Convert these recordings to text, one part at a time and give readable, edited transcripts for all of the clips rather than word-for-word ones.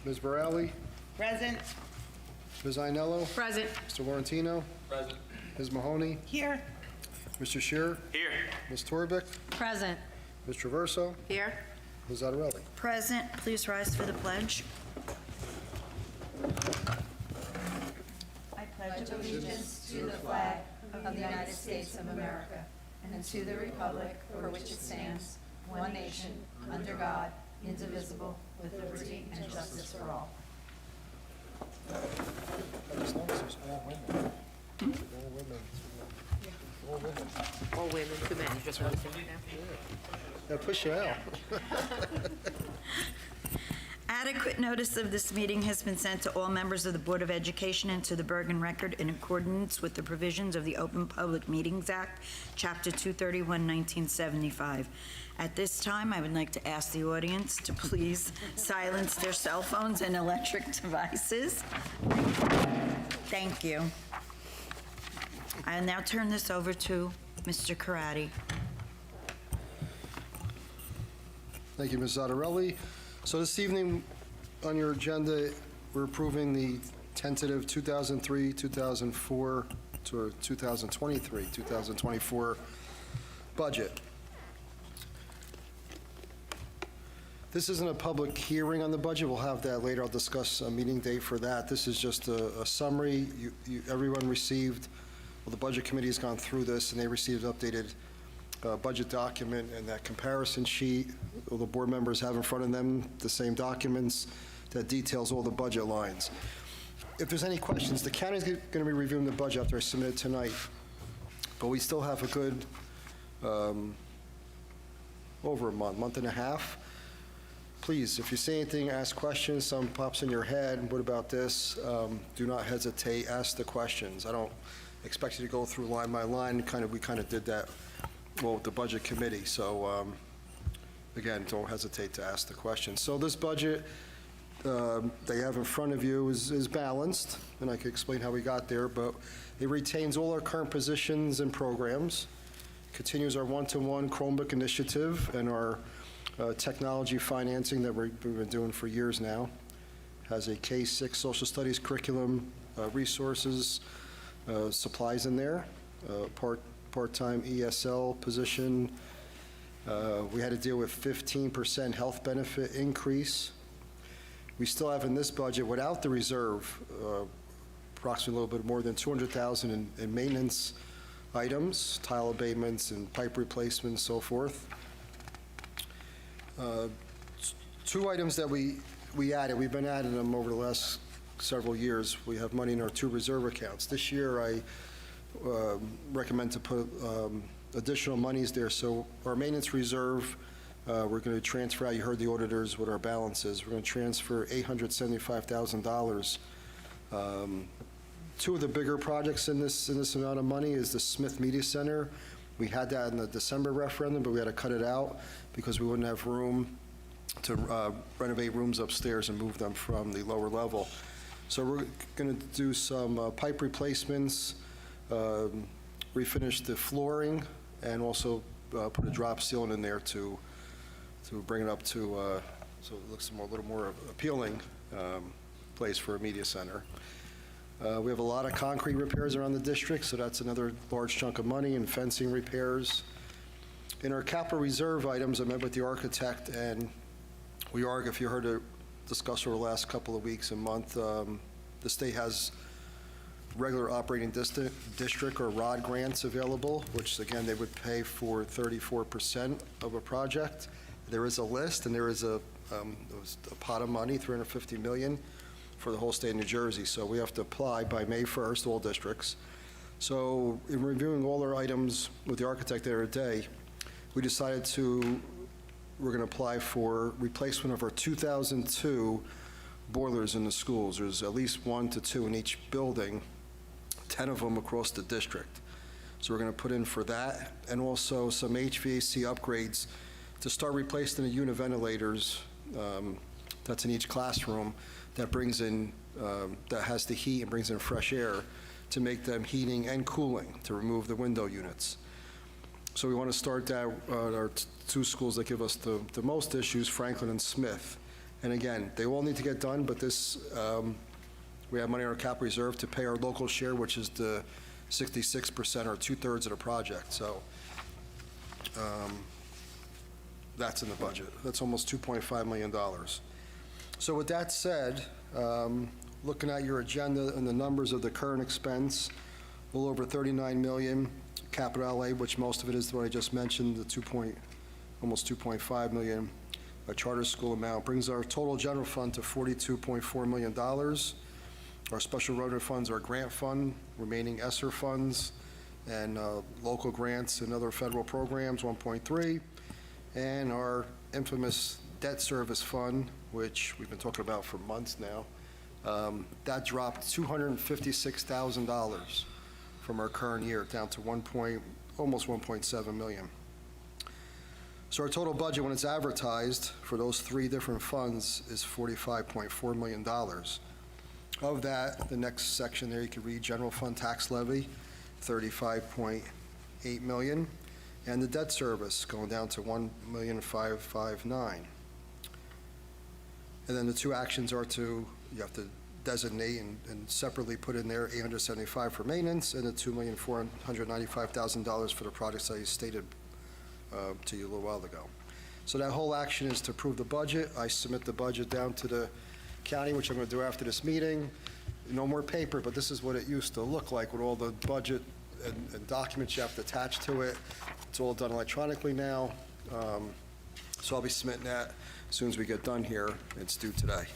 Ms. Borelli, Present. Ms. Ainello, Present. Mr. Laurentino, Present. Ms. Mahoney, Here. Mr. Shearer, Here. Ms. Torbeck, Present. Ms. Traverso, Here. Ms. Zattarelli. Present, please rise for the pledge. I pledge allegiance to the flag of the United States of America and to the republic for which it stands, one nation, under God, indivisible, with liberty and justice for all. As long as there's all women. All women. All women. All women, too many, just one thing now. Yeah, push you out. Adequate notice of this meeting has been sent to all members of the Board of Education and to the Bergen Record in accordance with the provisions of the Open Public Meetings Act, Chapter 231, 1975. At this time, I would like to ask the audience to please silence their cell phones and electric devices. Thank you. I'll now turn this over to Mr. Karati. Thank you, Ms. Zattarelli. So this evening, on your agenda, we're approving the tentative 2003, 2004 to 2023, 2024 budget. This isn't a public hearing on the budget. We'll have that later. I'll discuss a meeting date for that. This is just a summary. Everyone received, well, the Budget Committee has gone through this, and they received an updated budget document and that comparison sheet. All the board members have in front of them the same documents that details all the budget lines. If there's any questions, the county's going to be reviewing the budget after I submit it tonight, but we still have a good over a month and a half. Please, if you see anything, ask questions. Something pops in your head, what about this? Do not hesitate, ask the questions. I don't expect you to go through line by line. We kind of did that with the Budget Committee. So again, don't hesitate to ask the questions. So this budget they have in front of you is balanced, and I could explain how we got there, but it retains all our current positions and programs, continues our one-to-one Chromebook initiative and our technology financing that we've been doing for years now, has a K-6 social studies curriculum, resources, supplies in there, part-time ESL position. We had to deal with 15% health benefit increase. We still have in this budget, without the reserve, approximately a little bit more than $200,000 in maintenance items, tile abatements and pipe replacements, so forth. Two items that we added, we've been adding them over the last several years. We have money in our two reserve accounts. This year, I recommend to put additional monies there. So our maintenance reserve, we're going to transfer out, you heard the auditors what our balance is. We're going to transfer $875,000. Two of the bigger projects in this amount of money is the Smith Media Center. We had that in the December referendum, but we had to cut it out because we wouldn't have room to renovate rooms upstairs and move them from the lower level. So we're going to do some pipe replacements, refinish the flooring, and also put a drop ceiling in there to bring it up to so it looks a little more appealing place for a media center. We have a lot of concrete repairs around the district, so that's another large chunk of money, and fencing repairs. In our capital reserve items, I met with the architect, and we are, if you heard it discussed over the last couple of weeks and month, the state has regular operating district or ROD grants available, which again, they would pay for 34% of a project. There is a list, and there is a pot of money, $350 million, for the whole state of New Jersey. So we have to apply by May 1st, all districts. So in reviewing all our items with the architect the other day, we decided we're going to apply for replacement of our 2002 boilers in the schools. There's at least 1 to 2 in each building, 10 of them across the district. So we're going to put in for that, and also some HVAC upgrades to start replacing the unit ventilators that's in each classroom that brings in, that has the heat and brings in fresh air to make them heating and cooling, to remove the window units. So we want to start that at our two schools that give us the most issues, Franklin and Smith. And again, they all need to get done, but this, we have money in our cap reserve to pay our local share, which is the 66% or 2/3 of the project. So that's in the budget. That's almost $2.5 million. So with that said, looking at your agenda and the numbers of the current expense, a little over $39 million capital outlay, which most of it is what I just mentioned, the almost $2.5 million charter school amount, brings our total general fund to $42.4 million. Our special revenue funds, our grant fund, remaining ESSER funds, and local grants and other federal programs, 1.3, and our infamous debt service fund, which we've been talking about for months now, that dropped $256,000 from our current year down to almost $1.7 million. So our total budget, when it's advertised for those three different funds, is $45.4 million. Of that, the next section there, you can read general fund tax levy, $35.8 million, and the debt service going down to $1,559,000. And then the two actions are you have to designate and separately put in there $875,000 for maintenance and the $2,495,000 for the projects I stated to you a little while ago. So that whole action is to approve the budget. I submit the budget down to the county, which I'm going to do after this meeting. No more paper, but this is what it used to look like with all the budget and documents you have to attach to it. It's all done electronically now. So I'll be submitting that as soon as we get done here. It's due today.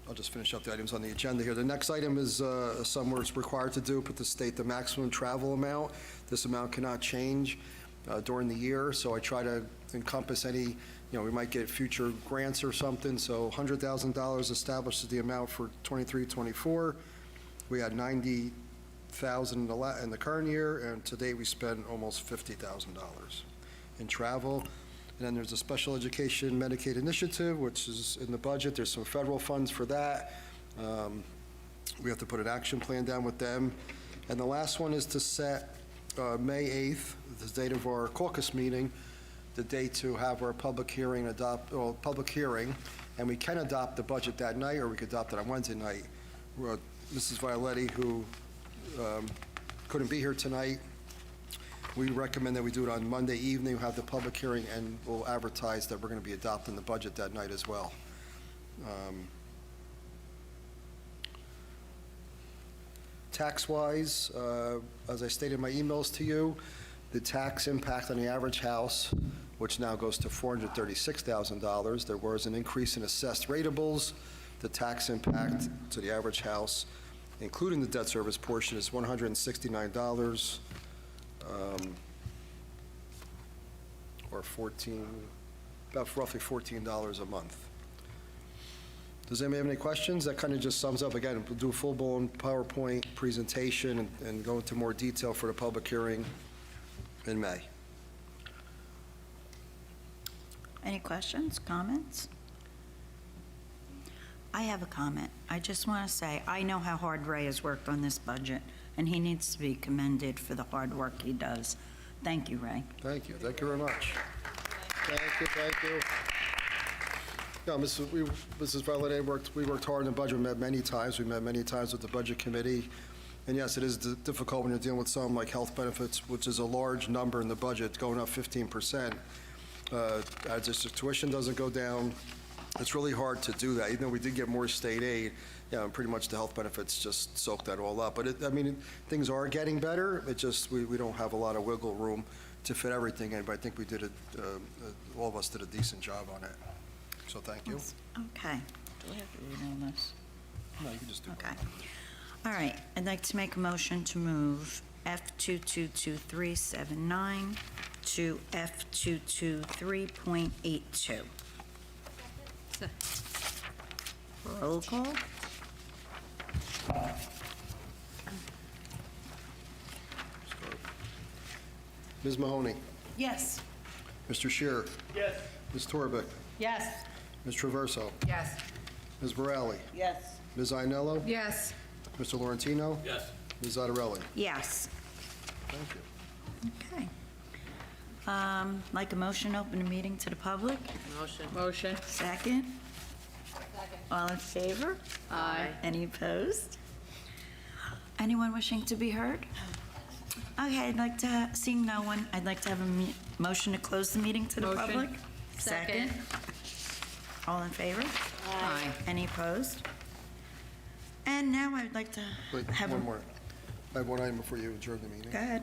I'll just finish up the items on the agenda here. The next item is something we're required to do, put to state the maximum travel amount. This amount cannot change during the year, so I try to encompass any, we might get future grants or something, so $100,000 establishes the amount for 23-24. We had $90,000 in the current year, and to date we spent almost $50,000 in travel. And then there's a special education Medicaid initiative, which is in the budget. There's some federal funds for that. We have to put an action plan down with them. And the last one is to set May 8th, the date of our caucus meeting, the date to have our public hearing, and we can adopt the budget that night, or we could adopt it on Wednesday night. Mrs. Violetti, who couldn't be here tonight, we recommend that we do it on Monday evening. We'll have the public hearing, and we'll advertise that we're going to be adopting the budget that night as well. Tax-wise, as I stated in my emails to you, the tax impact on the average house, which now goes to $436,000. There was an increase in assessed ratables. The tax impact to the average house, including the debt service portion, is $169, or about roughly $14 a month. Does anybody have any questions? That kind of just sums up. Again, we'll do a full-blown PowerPoint presentation and go into more detail for the public hearing in May. Any questions, comments? I have a comment. I just want to say, I know how hard Ray has worked on this budget, and he needs to be commended for the hard work he does. Thank you, Ray. Thank you. Thank you very much. Thank you. Thank you. No, Mrs. Violetti, we worked hard on the budget. We met many times. We met many times with the Budget Committee. And yes, it is difficult when you're dealing with something like health benefits, which is a large number in the budget, going up 15%. As the tuition doesn't go down, it's really hard to do that. Even though we did get more state aid, pretty much the health benefits just soak that all up. But things are getting better. It just, we don't have a lot of wiggle room to fit everything in, but I think we did all of us did a decent job on it. So thank you. Okay. Do I have to read all this? No, you can just do it. Okay. All right. I'd like to make a motion to move F2222379 to F223.82. Roll call. Ms. Mahoney. Yes. Mr. Shearer. Yes. Ms. Torbeck. Yes. Ms. Traverso. Yes. Ms. Morale. Yes. Ms. Ainello. Yes. Mr. Laurentino. Yes. Ms. Zattarelli. Yes. Thank you. Okay. Like a motion, open the meeting to the public? Motion. Second? All in favor? Aye. Any opposed? Anyone wishing to be heard? Okay, I'd like to, seeing no one, I'd like to have a motion to close the meeting to the Motion. public? Second. All in favor? Aye. Any opposed? And now I'd like to Wait, have one more. I have one item before you adjourn the meeting. Go ahead.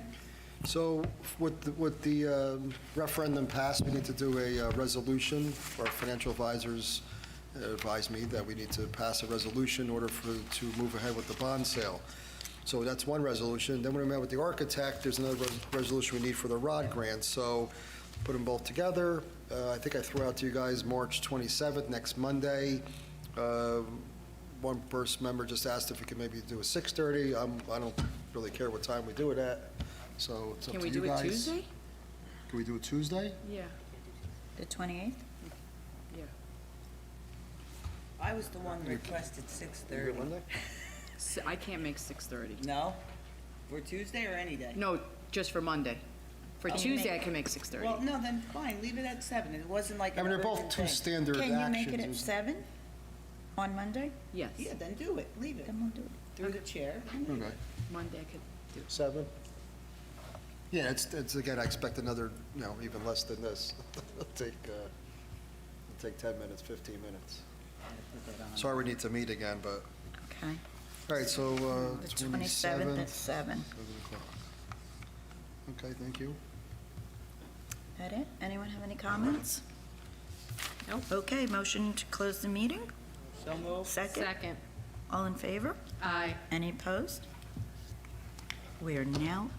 So with the referendum passed, we need to do a resolution. Our financial advisors advised me that we need to pass a resolution in order to move ahead with the bond sale. So that's one resolution. Then when we met with the architect, there's another resolution we need for the ROD grant. So put them both together. I think I threw out to you guys March 27th, next Monday. One person member just asked if we could maybe do a 6:30. I don't really care what time we do it at, so it's up Can to we you do guys. it Tuesday? Can we do it Tuesday? Yeah, The 28th? yeah. I was the one that requested 6:30. Monday? I can't make 6:30. No? For Tuesday or any day? No, just for Monday. For Oh. Tuesday, I can make 6:30. Well, no, then fine, leave it at 7. It wasn't like I an mean, they're both urgent two thing. standard Can actions. you make it at 7 on Monday? Yes, Yeah, then do it, leave it. Then we'll do it. Through the chair. Okay, Monday I could do. 7? Yeah, it's again, I expect another, even less than this. It'll take 10 minutes, 15 minutes. Sorry we need to meet again, but, Okay. all right, so The 27th at 7. 7 o'clock. Okay, thank you. That it? Anyone have any comments? Nope. Okay, motion to close the meeting? So moved. Second. All in favor? Aye. Any opposed? We are now